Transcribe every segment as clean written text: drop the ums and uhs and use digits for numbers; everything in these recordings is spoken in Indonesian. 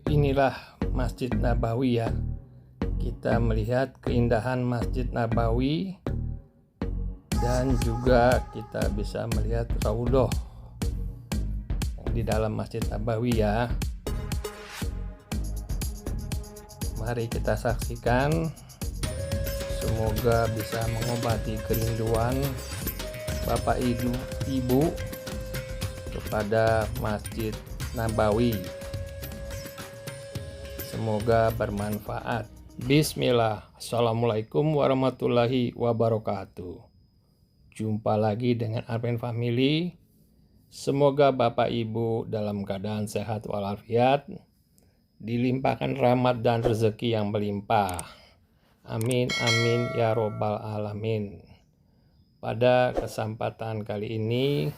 Inilah Masjid Nabawi ya. Kita melihat keindahan Masjid Nabawi dan juga kita bisa melihat Raudhah di dalam Masjid Nabawi ya. Mari kita saksikan. Semoga bisa mengobati kerinduan Bapak Ibu kepada Masjid Nabawi. Semoga bermanfaat. Bismillah. Assalamualaikum warahmatullahi wabarakatuh. Jumpa lagi dengan Arven Family. Semoga Bapak Ibu dalam keadaan sehat walafiat, dilimpahkan rahmat dan rezeki yang melimpah. Amin amin ya robbal alamin. Pada kesempatan kali ini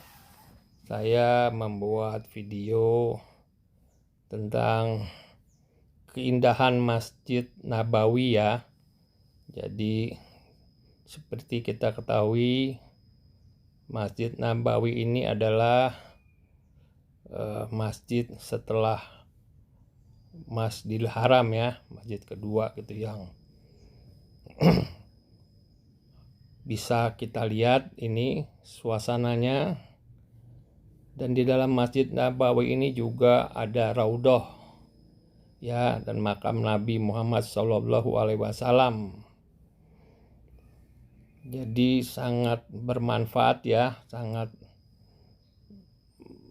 saya membuat video tentang keindahan Masjid Nabawi ya. Jadi seperti kita ketahui, Masjid Nabawi ini adalah masjid setelah Masjidil Haram ya, masjid kedua gitu yang bisa kita lihat ini suasananya. Dan di dalam Masjid Nabawi ini juga ada Raudhah ya, dan makam Nabi Muhammad SAW. Jadi sangat bermanfaat ya, sangat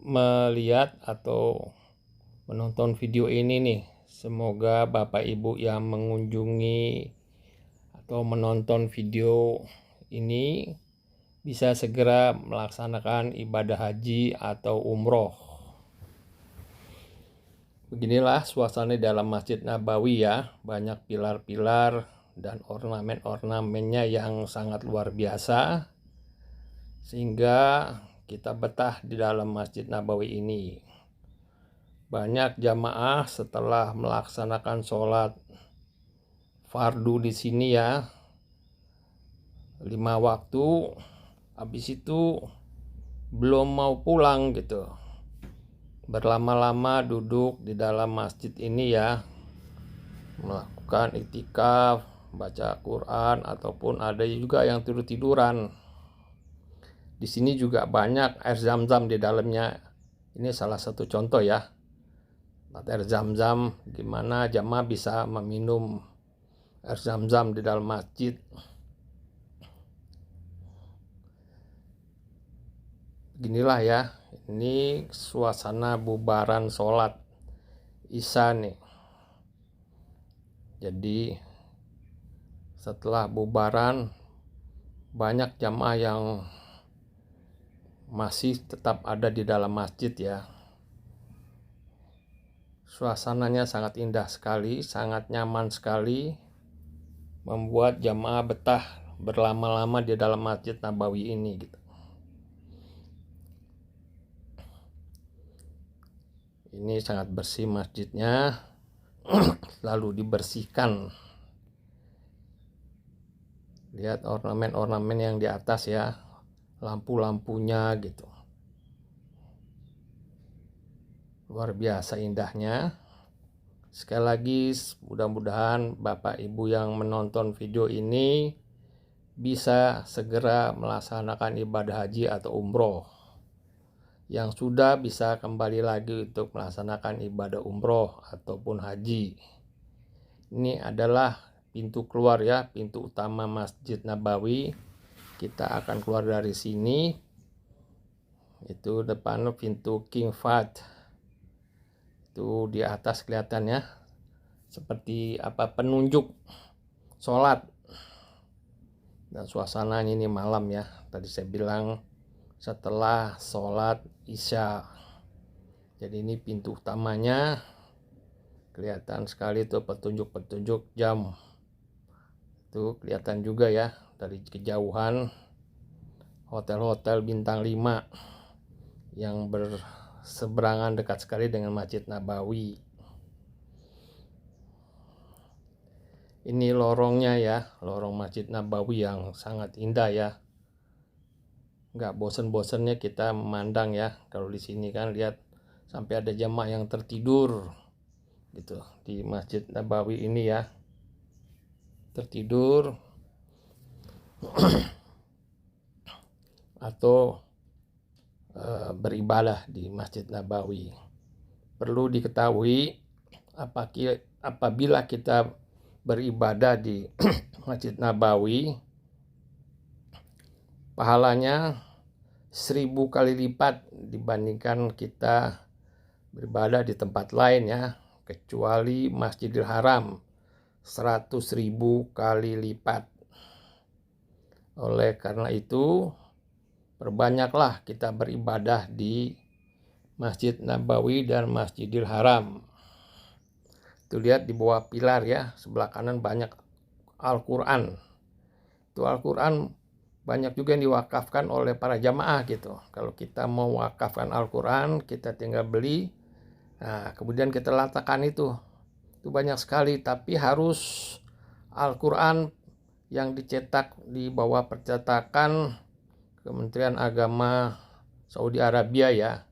melihat atau menonton video ini nih. Semoga Bapak Ibu yang mengunjungi atau menonton video ini bisa segera melaksanakan ibadah haji atau umroh. Beginilah suasana dalam Masjid Nabawi ya, banyak pilar-pilar dan ornamen-ornamennya yang sangat luar biasa, sehingga kita betah di dalam Masjid Nabawi ini. Banyak jamaah setelah melaksanakan sholat fardu di sini ya, 5 waktu, habis itu belum mau pulang gitu, berlama-lama duduk di dalam masjid ini ya, melakukan iktikaf, baca Quran, ataupun ada juga yang tidur-tiduran. Di sini juga banyak air zam-zam di dalamnya. Ini salah satu contoh ya, air zam-zam, gimana jamaah bisa meminum air zam-zam di dalam masjid. Beginilah ya, ini suasana bubaran sholat Isya nih. Jadi setelah bubaran banyak jamaah yang masih tetap ada di dalam masjid ya. Suasananya sangat indah sekali, sangat nyaman sekali, membuat jamaah betah berlama-lama di dalam Masjid Nabawi ini gitu. Ini sangat bersih masjidnya, lalu dibersihkan. Lihat ornamen-ornamen yang di atas ya, lampu-lampunya gitu. Luar biasa indahnya. Sekali lagi mudah-mudahan Bapak Ibu yang menonton video ini bisa segera melaksanakan ibadah haji atau umroh. Yang sudah bisa kembali lagi untuk melaksanakan ibadah umroh ataupun haji. Ini adalah pintu keluar ya, pintu utama Masjid Nabawi. Kita akan keluar dari sini. Itu depan pintu King Fahd. Itu di atas kelihatannya seperti apa penunjuk sholat. Dan suasananya ini malam ya. Tadi saya bilang setelah sholat Isya. Jadi ini pintu utamanya. Kelihatan sekali tuh petunjuk-petunjuk jam. Itu kelihatan juga ya dari kejauhan hotel-hotel bintang 5 yang berseberangan dekat sekali dengan Masjid Nabawi. Ini lorongnya ya, lorong Masjid Nabawi yang sangat indah ya. Nggak bosen-bosennya kita memandang ya. Kalau di sini kan lihat sampai ada jamaah yang tertidur gitu di Masjid Nabawi ini ya, tertidur atau beribadah di Masjid Nabawi. Perlu diketahui apabila kita beribadah di Masjid Nabawi, pahalanya 1000 kali lipat dibandingkan kita beribadah di tempat lain ya, kecuali Masjidil Haram 100.000 kali lipat. Oleh karena itu, perbanyaklah kita beribadah di Masjid Nabawi dan Masjidil Haram. Itu lihat di bawah pilar ya, sebelah kanan banyak Al-Quran. Itu Al-Quran banyak juga yang diwakafkan oleh para jamaah gitu. Kalau kita mau wakafkan Al-Quran, kita tinggal beli. Nah, kemudian kita letakkan itu. Itu banyak sekali, tapi harus Al-Quran yang dicetak di bawah percetakan Kementerian Agama Saudi Arabia ya,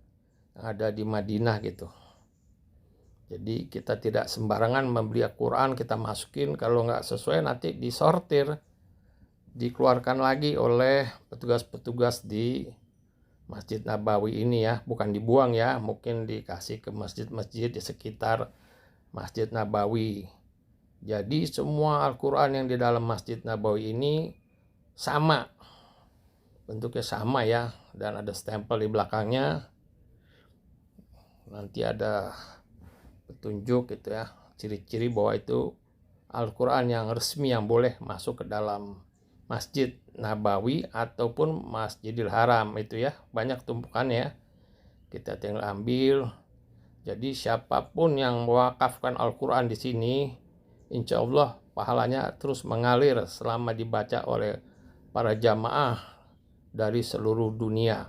yang ada di Madinah gitu. Jadi kita tidak sembarangan membeli Al-Quran, kita masukin, kalau nggak sesuai nanti disortir, dikeluarkan lagi oleh petugas-petugas di Masjid Nabawi ini ya, bukan dibuang ya, mungkin dikasih ke masjid-masjid di sekitar Masjid Nabawi. Jadi semua Al-Quran yang di dalam Masjid Nabawi ini sama, bentuknya sama ya, dan ada stempel di belakangnya. Nanti ada petunjuk gitu ya, ciri-ciri bahwa itu Al-Quran yang resmi yang boleh masuk ke dalam Masjid Nabawi ataupun Masjidil Haram itu ya, banyak tumpukannya ya. Kita tinggal ambil. Jadi siapapun yang mewakafkan Al-Quran di sini, insya Allah pahalanya terus mengalir selama dibaca oleh para jamaah dari seluruh dunia.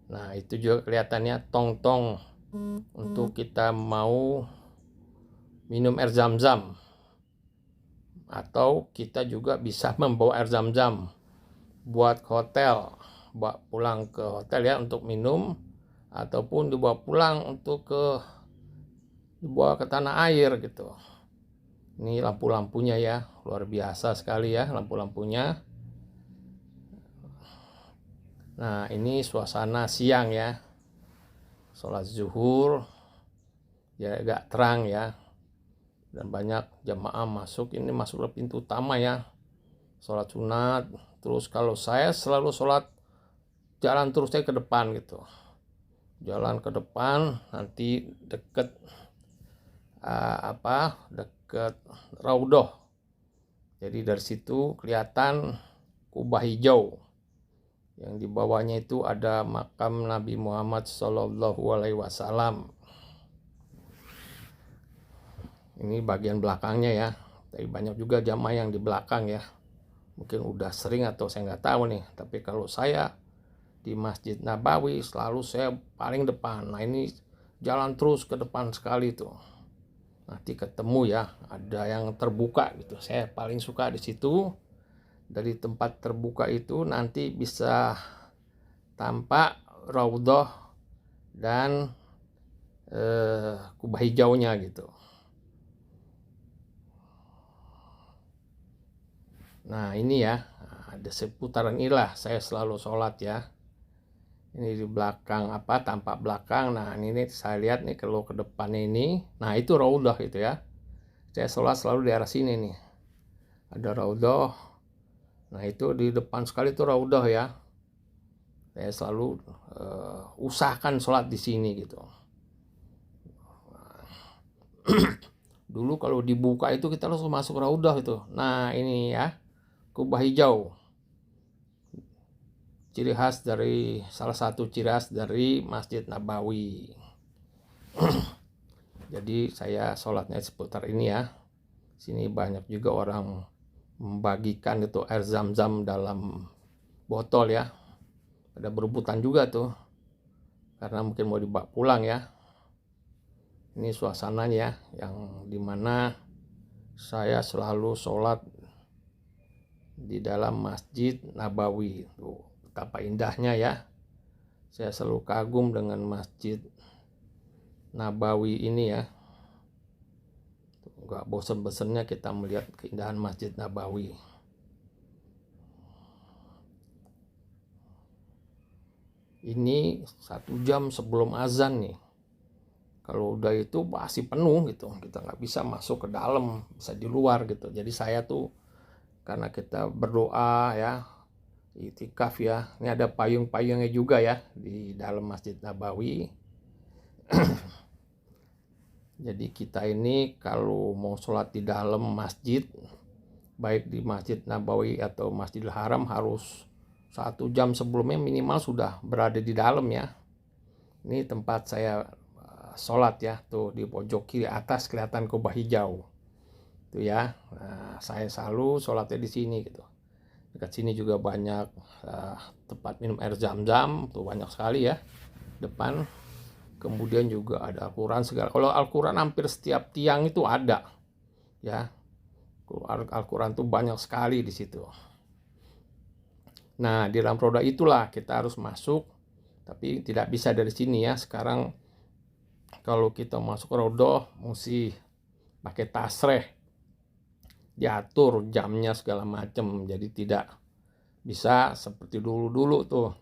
Nah, itu juga kelihatannya tong-tong untuk kita mau minum air zam-zam. Atau kita juga bisa membawa air zam-zam buat ke hotel, bawa pulang ke hotel ya untuk minum, ataupun dibawa pulang untuk dibawa ke tanah air gitu. Ini lampu-lampunya ya, luar biasa sekali ya lampu-lampunya. Nah, ini suasana siang ya, sholat zuhur ya, agak terang ya, dan banyak jamaah masuk. Ini masuk ke pintu utama ya, sholat sunat. Terus kalau saya selalu sholat jalan terus saya ke depan gitu, jalan ke depan, nanti deket deket Raudhah. Jadi dari situ kelihatan kubah hijau, yang di bawahnya itu ada makam Nabi Muhammad SAW. Ini bagian belakangnya ya, tapi banyak juga jamaah yang di belakang ya, mungkin udah sering atau saya nggak tahu nih. Tapi kalau saya di Masjid Nabawi selalu saya paling depan. Nah, ini jalan terus ke depan sekali tuh, nanti ketemu ya, ada yang terbuka gitu. Saya paling suka di situ. Dari tempat terbuka itu nanti bisa tampak Raudhah dan kubah hijaunya gitu. Nah, ini ya, ada seputaran inilah saya selalu sholat ya. Ini di belakang tampak belakang. Nah, ini saya lihat nih kalau ke depannya ini. Nah, itu Raudhah itu ya. Saya sholat selalu di arah sini nih. Ada Raudhah. Nah, itu di depan sekali itu Raudhah ya. Saya selalu usahakan sholat di sini gitu. Dulu kalau dibuka itu kita langsung masuk Raudhah itu. Nah, ini ya, kubah hijau. Salah satu ciri khas dari Masjid Nabawi. Jadi saya sholatnya seputar ini ya. Sini banyak juga orang membagikan itu air zam-zam dalam botol ya. Ada berebutan juga tuh, karena mungkin mau dibawa pulang ya. Ini suasananya yang dimana saya selalu sholat di dalam Masjid Nabawi. Tuh, betapa indahnya ya. Saya selalu kagum dengan Masjid Nabawi ini ya. gak bosan-bosannya kita melihat keindahan Masjid Nabawi. Ini 1 jam sebelum azan nih. Kalau udah itu pasti penuh gitu, kita nggak bisa masuk ke dalam, bisa di luar gitu. Jadi saya tuh karena kita berdoa ya, itikaf ya, ini ada payung-payungnya juga ya di dalam Masjid Nabawi. Jadi kita ini kalau mau sholat di dalam masjid, baik di Masjid Nabawi atau Masjidil Haram, harus 1 jam sebelumnya minimal sudah berada di dalam ya. Ini tempat saya sholat ya, tuh di pojok kiri atas kelihatan kubah hijau tuh ya. Nah, saya selalu sholatnya di sini gitu. Dekat sini juga banyak tempat minum air zam-zam, tuh banyak sekali ya depan. Kemudian juga ada Al-Quran segala. Kalau Al-Quran hampir setiap tiang itu ada ya. Al-Quran tuh banyak sekali di situ. Nah, di dalam roda itulah kita harus masuk, tapi tidak bisa dari sini ya. Sekarang kalau kita masuk rodoh mesti pakai tasreh, diatur jamnya segala macam, jadi tidak bisa seperti dulu tuh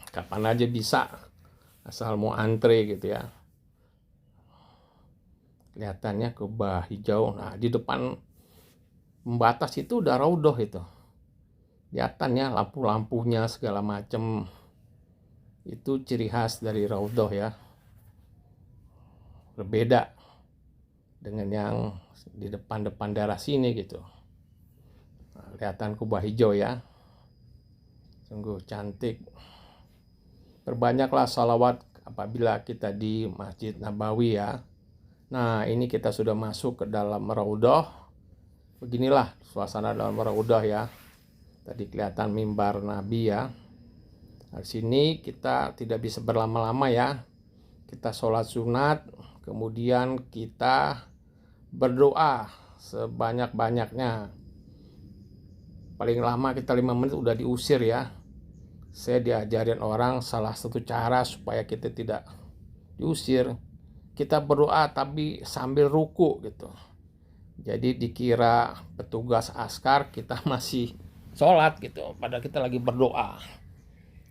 kapan aja bisa asal mau antre gitu ya. Kelihatannya kubah hijau. Nah, di depan pembatas itu udah rodoh itu, kelihatan ya lampu-lampunya segala macam. Itu ciri khas dari rodoh ya, berbeda dengan yang di depan daerah sini gitu. Nah, kelihatan kubah hijau ya, sungguh cantik. Perbanyaklah salawat apabila kita di Masjid Nabawi ya. Nah, ini kita sudah masuk ke dalam raudhah. Beginilah suasana dalam raudhah ya. Tadi kelihatan mimbar Nabi ya. Nah, di sini kita tidak bisa berlama-lama ya. Kita sholat sunat, kemudian kita berdoa sebanyak-banyaknya. Paling lama kita 5 menit udah diusir ya. Saya diajarin orang salah satu cara supaya kita tidak diusir, kita berdoa tapi sambil ruku gitu. Jadi dikira petugas askar kita masih sholat gitu, padahal kita lagi berdoa.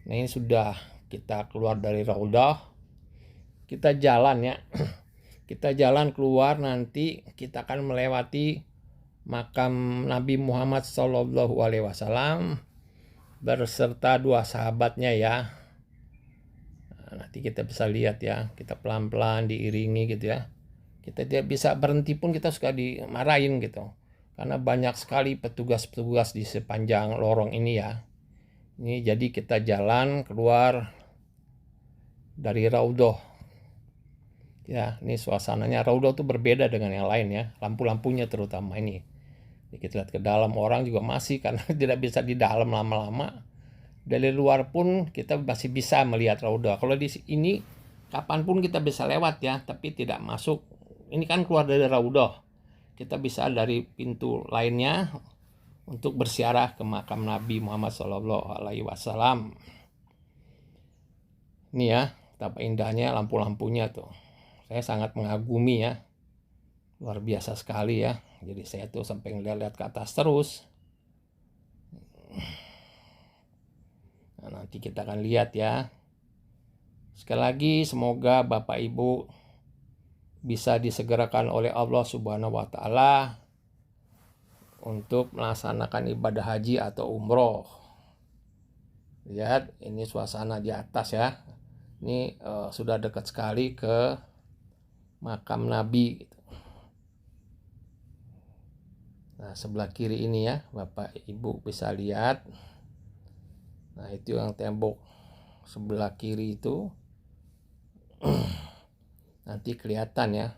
Nah, ini sudah kita keluar dari raudhah, kita jalan ya. Kita jalan keluar, nanti kita akan melewati makam Nabi Muhammad SAW berserta 2 sahabatnya ya. Nah, nanti kita bisa lihat ya, kita pelan-pelan diiringi gitu ya. Kita tidak bisa berhenti pun kita suka dimarahin gitu, karena banyak sekali petugas-petugas di sepanjang lorong ini ya. Ini jadi kita jalan keluar dari raudhah ya. Ini suasananya raudhah tuh berbeda dengan yang lain ya, lampu-lampunya terutama ini. Kita lihat ke dalam, orang juga masih, karena tidak bisa di dalam lama-lama. Dari luar pun kita masih bisa melihat raudhah. Kalau di ini kapanpun kita bisa lewat ya, tapi tidak masuk. Ini kan keluar dari raudhah, kita bisa dari pintu lainnya untuk berziarah ke makam Nabi Muhammad SAW. Ini ya, betapa indahnya lampu-lampunya tuh. Saya sangat mengagumi ya, luar biasa sekali ya. Jadi saya tuh sampai ngeliat ke atas terus. Nah, nanti kita akan lihat ya. Sekali lagi semoga Bapak Ibu bisa disegerakan oleh Allah Subhanahu wa Ta'ala untuk melaksanakan ibadah haji atau umroh. Lihat ini suasana di atas ya. Ini sudah dekat sekali ke makam Nabi. Nah, sebelah kiri ini ya, Bapak Ibu bisa lihat. Nah, itu yang tembok sebelah kiri itu. Nanti kelihatan ya.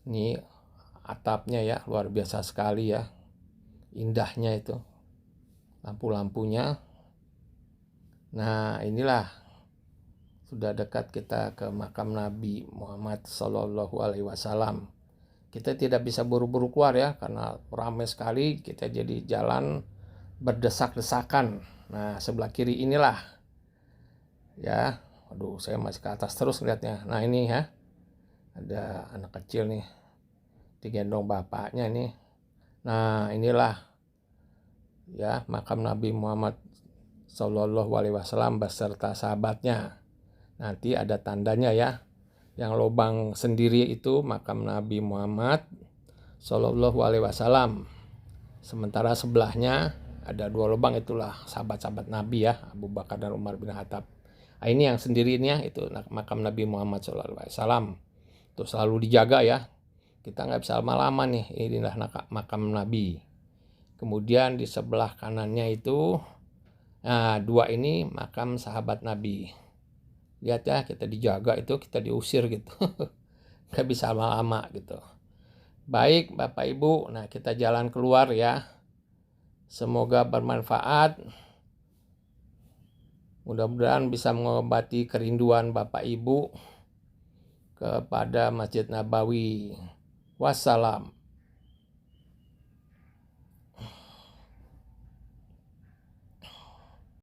Ini atapnya ya, luar biasa sekali ya. Indahnya itu. Lampu-lampunya. Nah, inilah sudah dekat kita ke makam Nabi Muhammad SAW. Kita tidak bisa buru-buru keluar ya, karena ramai sekali. Kita jadi jalan berdesak-desakan. Nah, sebelah kiri inilah ya. Aduh, saya masih ke atas terus lihatnya. Nah, ini ya, ada anak kecil nih. digendong bapaknya nih. Nah, inilah ya makam Nabi Muhammad Shallallahu Alaihi Wasallam beserta sahabatnya. Nanti ada tandanya ya. Yang lubang sendiri itu makam Nabi Muhammad Shallallahu Alaihi Wasallam. Sementara sebelahnya ada 2 lubang, itulah sahabat-sahabat Nabi ya, Abu Bakar dan Umar bin Khattab. Nah, ini yang sendirinya itu makam Nabi Muhammad Shallallahu Alaihi Wasallam. Itu selalu dijaga ya. Kita nggak bisa lama-lama nih, inilah makam Nabi. Kemudian di sebelah kanannya itu, nah 2 ini makam sahabat Nabi. Lihat ya, kita dijaga itu, kita diusir gitu. Nggak bisa lama-lama gitu. Baik Bapak Ibu, nah kita jalan keluar ya. Semoga bermanfaat. Mudah-mudahan bisa mengobati kerinduan Bapak Ibu kepada Masjid Nabawi. Wassalam.